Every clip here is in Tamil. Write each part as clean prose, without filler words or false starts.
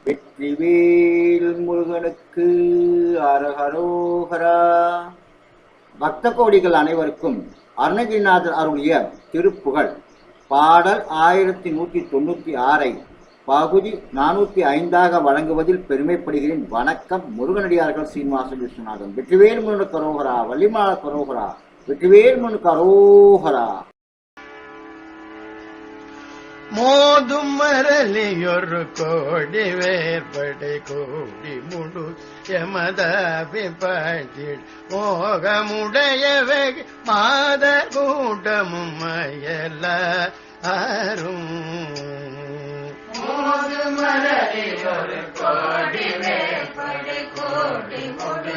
வெற்றிவேல் முருகனுக்கு அரஹரோஹரா. பக்த கோடிகள் அனைவருக்கும் அருணகிரிநாதர் அருளிய திருப்புகழ் பாடல் 1196 பகுதி 405 வழங்குவதில் பெருமைப்படுகிறேன். வணக்கம். முருகனடியார்கள் சீனிவாசன் விஸ்வநாதன். வெற்றிவேல் முருகனுக்கு அரோஹரா. வள்ளிமால கரோஹரா. வெற்றிவேல் முருகனுக்கு அரோஹரா. மோதும் மரலியொரு கோடி வேற்படை கோடி முழு எமதாபி பாட்டில் மோகமுடைய வெகு மாத கூட்டமும் மயல ஆரும். மோதும் மரலியொரு கோடி வேற்படை கோடி முழு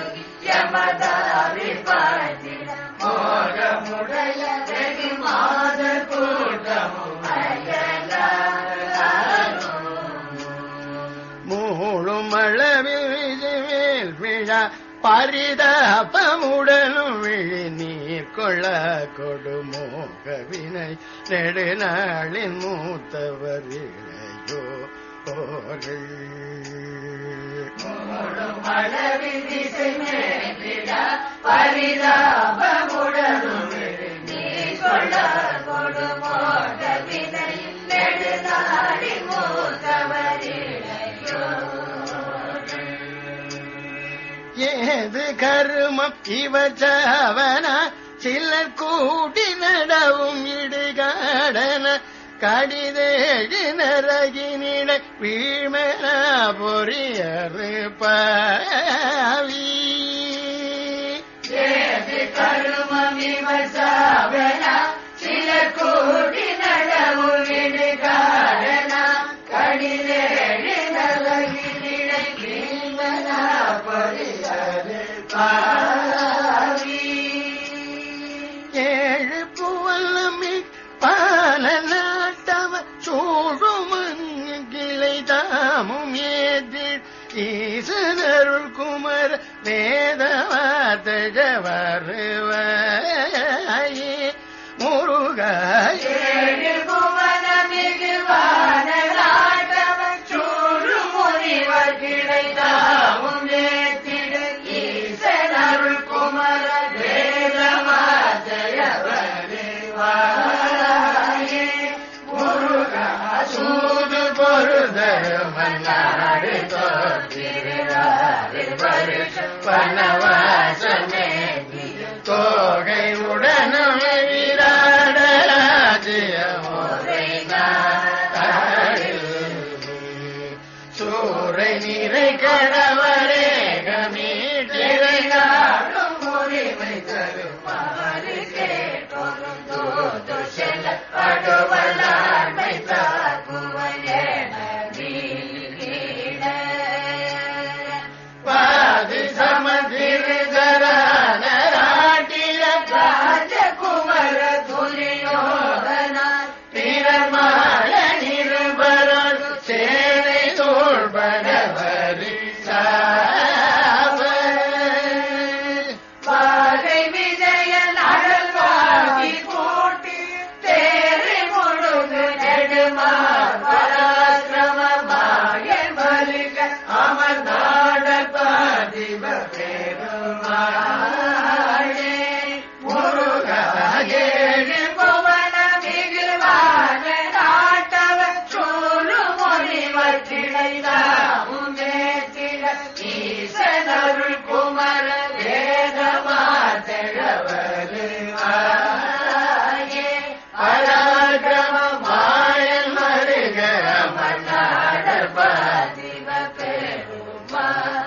எமதாபி பாட்டில் மோகமுடைய வெகு மாத கூட்டமும் மூழுமளவில் விழா பரிதாபமுடனும் விழி நீர் கொள்ள கொடுமோக வினை நெடுநாளின் மூத்தவர் இளையோ போர்கள். மூழுமளவில் திசை விழா பரிதாபமுடனும் விழி நீர் கொள்ள கொடுமோக வினை நெடுநாளின் மூத்தவர் இளையோ. ஏது கருமம் இவச்சவன சிலர் கூடி நடவும் இடுகாடன கடிதேழு நரகினிட வீழ்மன பொறியறு பாவி. ஏது கருமம் இவச்சவன சிலர் கூடி நடவும் இடுகாடன கடிதேழு நரகினிட வீழ்மன பொறியறு பாவி. ஏழு புவல்லமி பால நாட்டவ சூழும் கிளை தாமும் ஏதில் ஈசனருள் குமர வேதவாதழ வருவாயே முருகாய. ஏழு புவன மிகுவான நாட்டவ சூழும் முனிவர் கிடைத்தாவும் ஏத்திட ஈசனருள் குமர வேதவாதழ வருவாயே முருகா. சூது பொருத மன்னாடு தோற்றிருவாரு வனவாசமே தோகை உடனும் சூரை நீரை கடவரே கமீட்டிரை நாடும் உரிமை தருமாறு கேட்டோரும் தூது செல்ல படுவலாண்மை தாக்குவயன வீட. பாதி சமதிருதரான ராட்டிய ராஜகுமர துரியோதனா பிறமாள நிருபரர் சேனை தோள்படவரி சாவ. பாகை விஜயன் அழல்வாகி கூட்டி தேரை முழுது நெடுமார் பராக்கிரம மாயன் மலிக அமர் நாட பாதிப பெருமாளே முருகா. ஏழு புவன மிகுவான நாட்டவ சூழு முனிவர் கிடைத்தாவும் மேத்திட ஈசனருள் குமர வேதமாதழ வருவாயே பராக்கிரம மாயன் மருக அமர் நாட பாதிப பெருமாளே.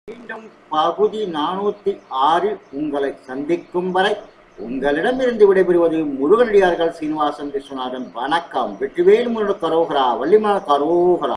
மீண்டும் பகுதி 406 உங்களை சந்திக்கும் வரை உங்களிடமிருந்து விடைபெறுவது முருகனடியார்கள் சீனிவாசன் விஸ்வநாதன். வணக்கம். வெற்றிவேல் முருகனுக்கு அரோஹரா. வள்ளிமால கரோஹரா.